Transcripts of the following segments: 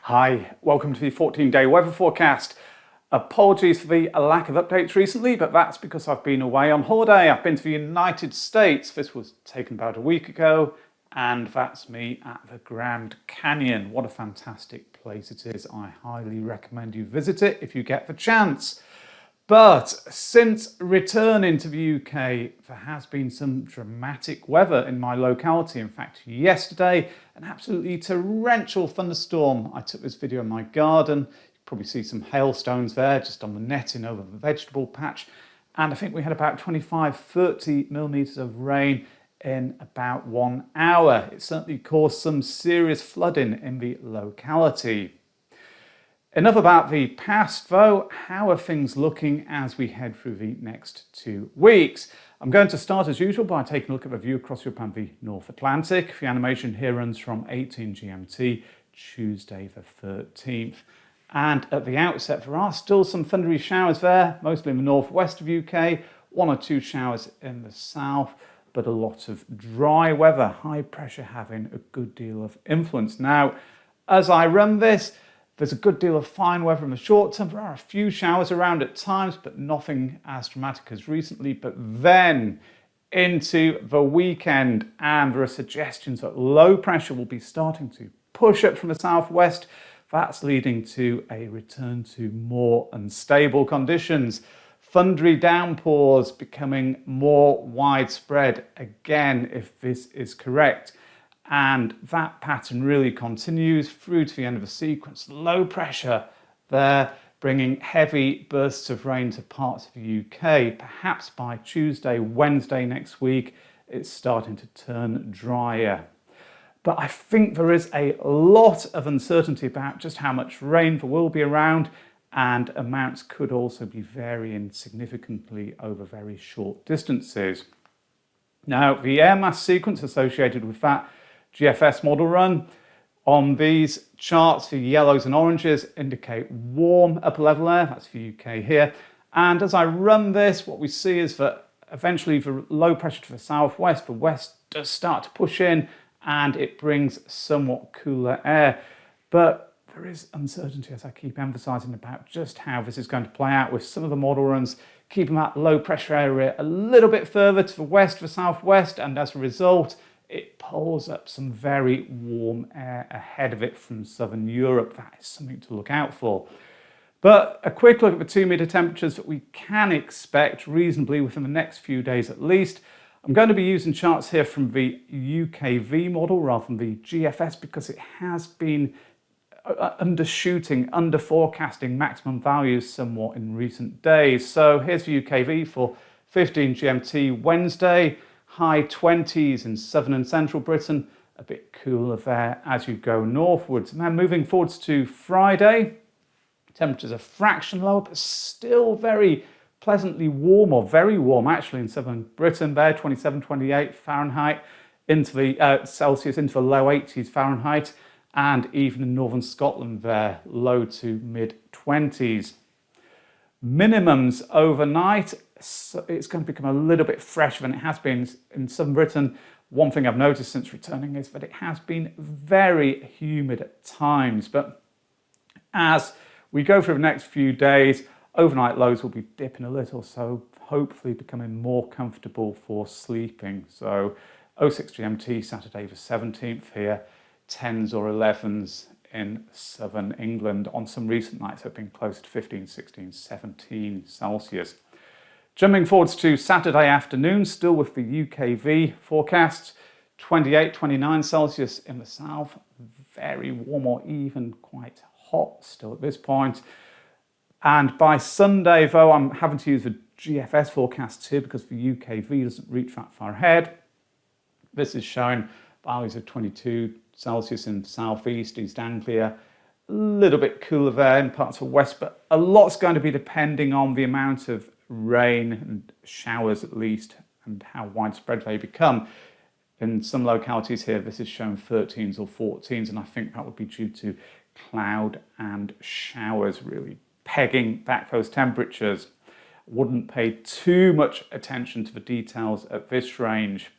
Hi, welcome to the 14-day weather forecast. Apologies for the lack of updates recently, but that's because I've been away on holiday. I've been to the United States. This was taken about a week ago, and that's me at the Grand Canyon. What a fantastic place it is. I highly recommend you visit it if you get the chance. But since returning to the UK, there has been some dramatic weather in my locality. In fact, yesterday, an absolutely torrential thunderstorm. I took this video in my garden. You probably see some hailstones there just on the netting over the vegetable patch. And I think we had about 25-30 millimetres of rain in about 1 hour. It certainly caused some serious flooding in the locality. Enough about the past though. How are things looking as we head through the next 2 weeks? I'm going to start as usual by taking a look at the view across Europe and the North Atlantic. The animation here runs from 18 GMT, Tuesday the 13th. And at the outset there are still some thundery showers there, mostly in the northwest of UK, 1 or 2 showers in the south, but a lot of dry weather, high pressure having a good deal of influence. Now, as I run this, there's a good deal of fine weather in the short term. There are a few showers around at times, but nothing as dramatic as recently. But then into the weekend, and there are suggestions that low pressure will be starting to push up from the southwest. That's leading to a return to more unstable conditions. Thundery downpours becoming more widespread again, if this is correct. And that pattern really continues through to the end of the sequence. Low pressure there, bringing heavy bursts of rain to parts of the UK. Perhaps by Tuesday, Wednesday next week, it's starting to turn drier. But I think there is a lot of uncertainty about just how much rain there will be around, and amounts could also be varying significantly over very short distances. Now, the air mass sequence associated with that GFS model run, on these charts, the yellows and oranges indicate warm upper level air, that's the UK here. And as I run this, what we see is that eventually the low pressure to the southwest, the west does start to push in, and it brings somewhat cooler air. But there is uncertainty, as I keep emphasising, about just how this is going to play out, with some of the model runs keeping that low pressure area a little bit further to the west, the southwest, and as a result, it pulls up some very warm air ahead of it from southern Europe. That is something to look out for. But a quick look at the 2 metre temperatures that we can expect reasonably within the next few days at least. I'm going to be using charts here from the UKV model rather than the GFS, because it has been undershooting, under forecasting maximum values somewhat in recent days. So here's the UKV for 15 GMT Wednesday. High 20s in southern and central Britain, a bit cooler there as you go northwards. And then moving forwards to Friday, temperatures a fraction lower, but still very pleasantly warm, or very warm actually, in southern Britain there, 27, 28 Fahrenheit, into the Celsius, into the low 80s Fahrenheit, and even in northern Scotland there, low to mid 20s. Minimums overnight, so it's going to become a little bit fresher than it has been in southern Britain. One thing I've noticed since returning is that it has been very humid at times. But as we go through the next few days, overnight lows will be dipping a little, so hopefully becoming more comfortable for sleeping. So 06 GMT Saturday the 17th here, 10s or 11s in southern England. On some recent nights have been close to 15, 16, 17 Celsius. Jumping forwards to Saturday afternoon, still with the UKV forecasts, 28, 29 Celsius in the south, very warm or even quite hot still at this point. And by Sunday, though, I'm having to use the GFS forecasts here because the UKV doesn't reach that far ahead. This is showing values of 22 Celsius in southeast, East Anglia, a little bit cooler there in parts of west, but a lot's going to be depending on the amount of rain and showers at least, and how widespread they become. In some localities here, this is shown 13s or 14s, and I think that would be due to cloud and showers really pegging back those temperatures. Wouldn't pay too much attention to the details at this range.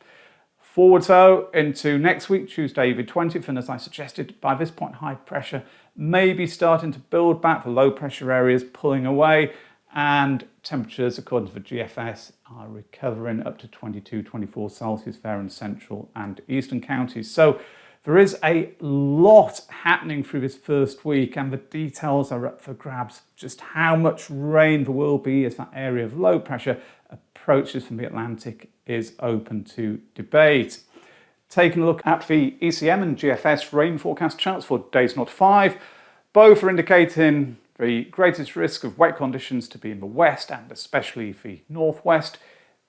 Forward so into next week, Tuesday the 20th, and as I suggested, by this point high pressure may be starting to build back, the low pressure areas pulling away, and temperatures according to the GFS are recovering up to 22, 24 Celsius there in central and eastern counties. So there is a lot happening through this first week, and the details are up for grabs. Just how much rain there will be as that area of low pressure approaches from the Atlantic is open to debate. Taking a look at the ECM and GFS rain forecast charts for days 0 to 5, both are indicating the greatest risk of wet conditions to be in the west and especially the northwest,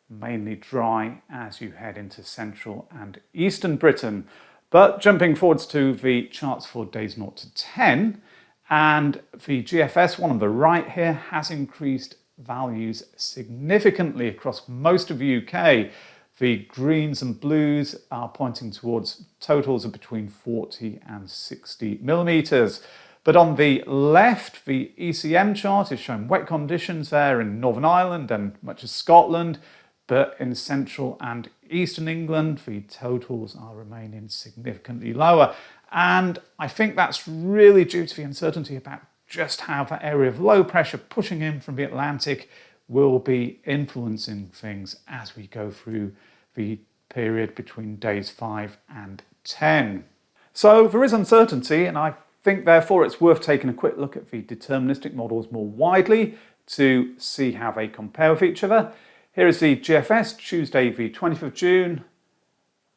mainly dry as you head into central and eastern Britain. But jumping forwards to the charts for days 0 to 10, and the GFS one on the right here has increased values significantly across most of the UK. The greens and blues are pointing towards totals of between 40 and 60 millimetres. But on the left, the ECM chart is showing wet conditions there in Northern Ireland and much of Scotland, but in central and eastern England, the totals are remaining significantly lower. And I think that's really due to the uncertainty about just how that area of low pressure pushing in from the Atlantic will be influencing things as we go through the period between days 5 and 10. So there is uncertainty, and I think therefore it's worth taking a quick look at the deterministic models more widely to see how they compare with each other. Here is the GFS, Tuesday the 20th of June.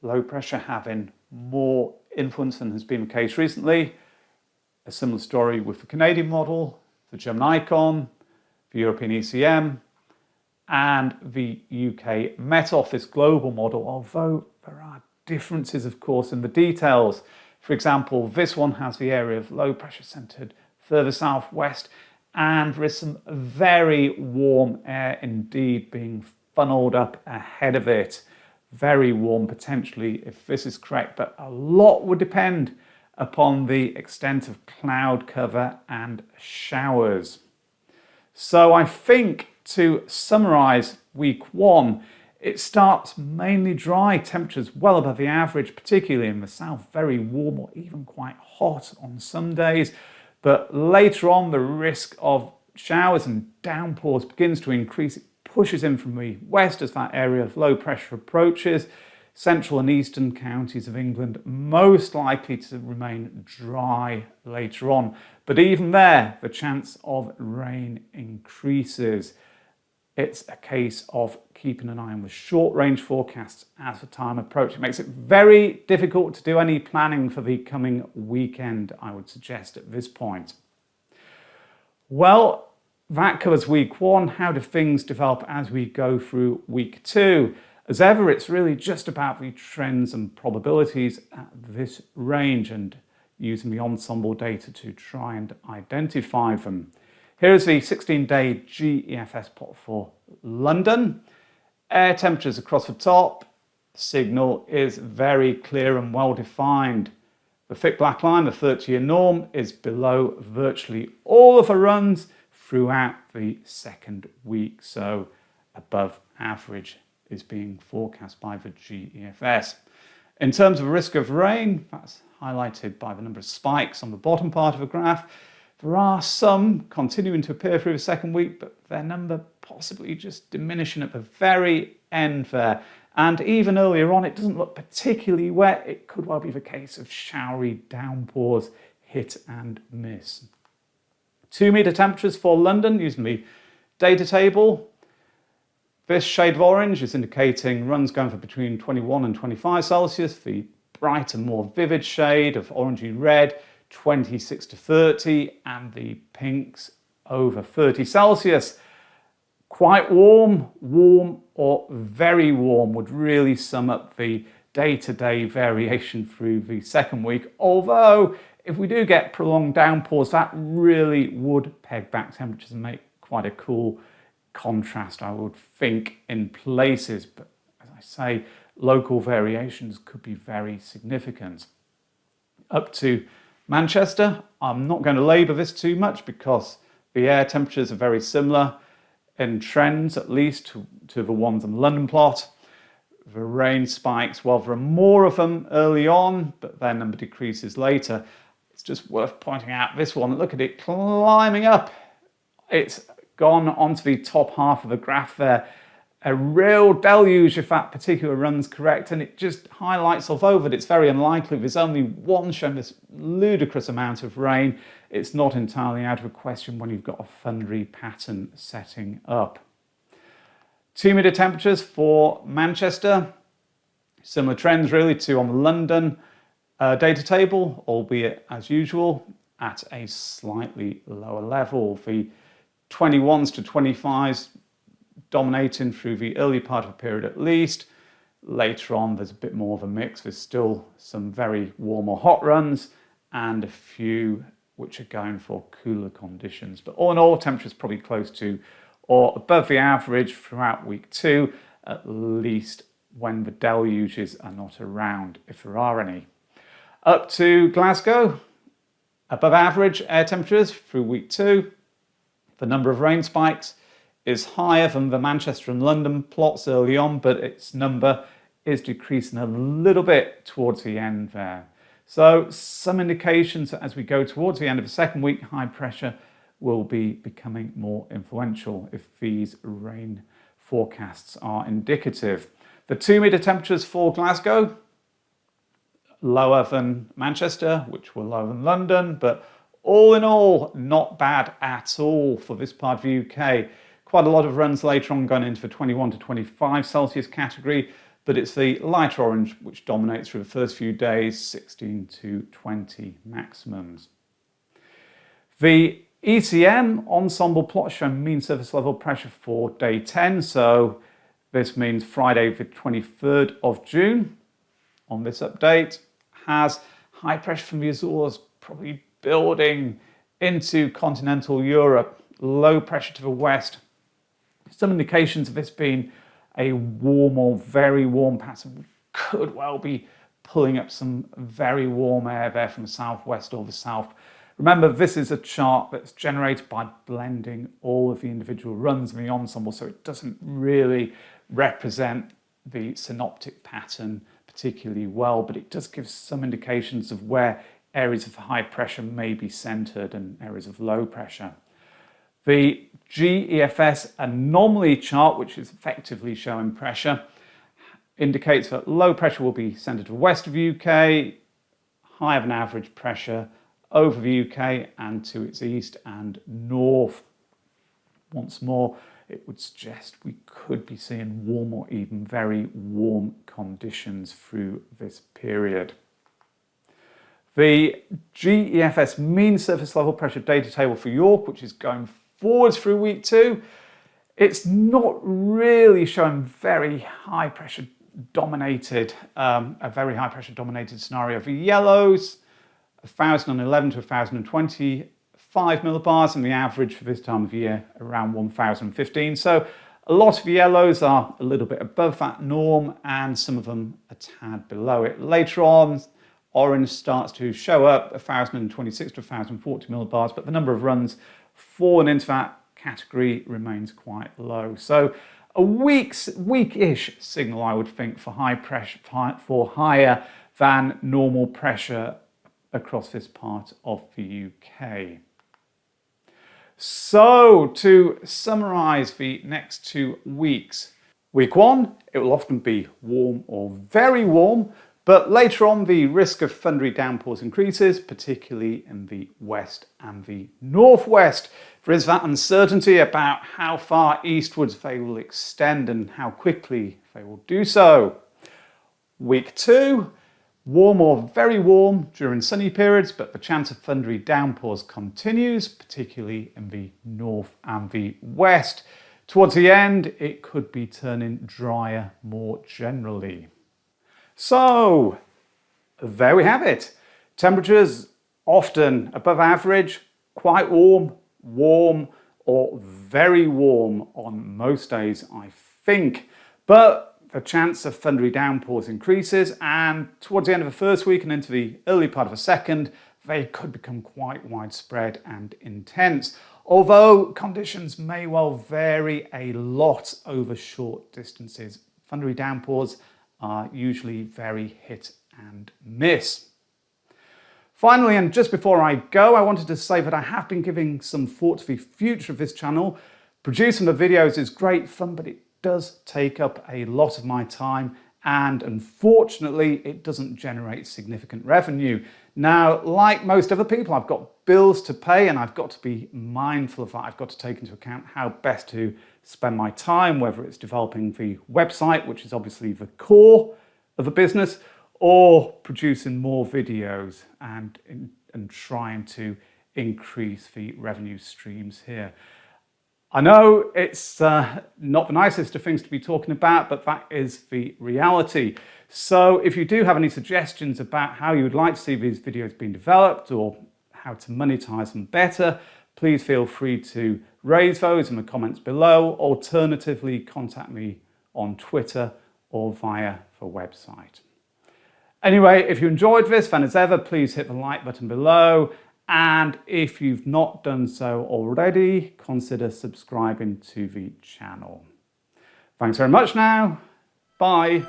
Low pressure having more influence than has been the case recently. A similar story with the Canadian model, the German icon, the European ECM, and the UK Met Office global model, although there are differences, of course, in the details. For example, this one has the area of low pressure centred further southwest, and there is some very warm air indeed being funneled up ahead of it. Very warm potentially, if this is correct, but a lot would depend upon the extent of cloud cover and showers. So I think to summarise week 1, it starts mainly dry, temperatures well above the average, particularly in the south, very warm or even quite hot on some days. But later on, the risk of showers and downpours begins to increase. It pushes in from the west as that area of low pressure approaches. Central and eastern counties of England most likely to remain dry later on. But even there, the chance of rain increases. It's a case of keeping an eye on the short-range forecasts as the time approaches. It makes it very difficult to do any planning for the coming weekend, I would suggest at this point. Well, that covers week 1. How do things develop as we go through week 2? As ever, it's really just about the trends and probabilities at this range and using the ensemble data to try and identify them. Here's the 16-day GEFS plot for London. Air temperatures across the top. Signal is very clear and well defined. The thick black line, the 30-year norm, is below virtually all of the runs throughout the second week, so above average is being forecast by the GEFS. In terms of risk of rain, that's highlighted by the number of spikes on the bottom part of the graph. There are some continuing to appear through the second week, but their number possibly just diminishing at the very end there. And even earlier on, it doesn't look particularly wet. It could well be the case of showery downpours, hit and miss. 2 metre temperatures for London using the data table. This shade of orange is indicating runs going for between 21 and 25 Celsius. The brighter, more vivid shade of orangey red, 26 to 30, and the pinks over 30 Celsius. Quite warm, warm or very warm would really sum up the day-to-day variation through the second week. Although, if we do get prolonged downpours, that really would peg back temperatures and make quite a cool contrast, I would think, in places. But as I say, local variations could be very significant. Up to Manchester, I'm not going to labour this too much because the air temperatures are very similar in trends, at least, to the ones on the London plot. the rain spikes, well, there are more of them early on, but their number decreases later. It's just worth pointing out this one. Look at it climbing up. It's gone onto the top half of the graph there. A real deluge if that particular run's correct, and it just highlights, although that it's very unlikely, there's only one showing this ludicrous amount of rain. It's not entirely out of the question when you've got a thundery pattern setting up. 2-metre temperatures for Manchester. Similar trends really to on the London data table, albeit as usual at a slightly lower level. The 21s to 25s dominating through the early part of the period at least. Later on there's a bit more of a mix. There's still some very warm or hot runs and a few which are going for cooler conditions. But all in all, temperatures probably close to or above the average throughout week 2, at least when the deluges are not around, if there are any. Up to Glasgow, above average air temperatures through week 2. The number of rain spikes is higher than the Manchester and London plots early on, but its number is decreasing a little bit towards the end there. So some indications that as we go towards the end of the second week, high pressure will be becoming more influential if these rain forecasts are indicative. The 2-metre temperatures for Glasgow, lower than Manchester, which were lower than London, but all in all, not bad at all for this part of the UK. Quite a lot of runs later on going into the 21 to 25 Celsius category, but it's the light orange which dominates through the first few days, 16 to 20 maximums. The ECM ensemble plot showing mean surface level pressure for day 10, so this means Friday the 23rd of June on this update, has high pressure from the Azores probably building into continental Europe, low pressure to the west. Some indications of this being a warm or very warm pattern. We could well be pulling up some very warm air there from the southwest or the south. Remember, this is a chart that's generated by blending all of the individual runs in the ensemble, so it doesn't really represent the synoptic pattern particularly well, but it does give some indications of where areas of high pressure may be centered and areas of low pressure. The GEFS anomaly chart, which is effectively showing pressure, indicates that low pressure will be centered to the west of the UK, higher than average pressure over the UK and to its east and north. Once more, it would suggest we could be seeing warm or even very warm conditions through this period. The GEFS mean surface level pressure data table for York, which is going forwards through week 2, it's not really showing very high pressure dominated, a very high pressure dominated scenario. The yellows, 1,011 to 1,025 millibars, and the average for this time of year around 1,015. So a lot of the yellows are a little bit above that norm, and some of them a tad below it. Later on, orange starts to show up 1,026 to 1,040 millibars, but the number of runs falling into that category remains quite low. So a weakish signal, I would think, for high pressure, for higher than normal pressure across this part of the UK. So to summarize the next 2 weeks, week 1, it will often be warm or very warm, but later on the risk of thundery downpours increases, particularly in the west and the northwest. There is that uncertainty about how far eastwards they will extend and how quickly they will do so. Week 2, warm or very warm during sunny periods, but the chance of thundery downpours continues, particularly in the north and the west. Towards the end, it could be turning drier more generally. So, there we have it. Temperatures often above average, quite warm, warm, or very warm on most days, I think. But the chance of thundery downpours increases, and towards the end of the first week and into the early part of the second, they could become quite widespread and intense. Although conditions may well vary a lot over short distances. Thundery downpours are usually very hit and miss. Finally, and just before I go, I wanted to say that I have been giving some thought to the future of this channel. Producing the videos is great fun, but it does take up a lot of my time, and unfortunately it doesn't generate significant revenue. Now, like most other people, I've got bills to pay and I've got to be mindful of that. I've got to take into account how best to spend my time, whether it's developing the website, which is obviously the core of the business, or producing more videos and trying to increase the revenue streams here. I know it's not the nicest of things to be talking about, but that is the reality. So if you do have any suggestions about how you would like to see these videos being developed or how to monetize them better, please feel free to raise those in the comments below. Alternatively, contact me on Twitter or via the website. Anyway, if you enjoyed this, then as ever, please hit the like button below. And if you've not done so already, consider subscribing to the channel. Thanks very much now. Bye.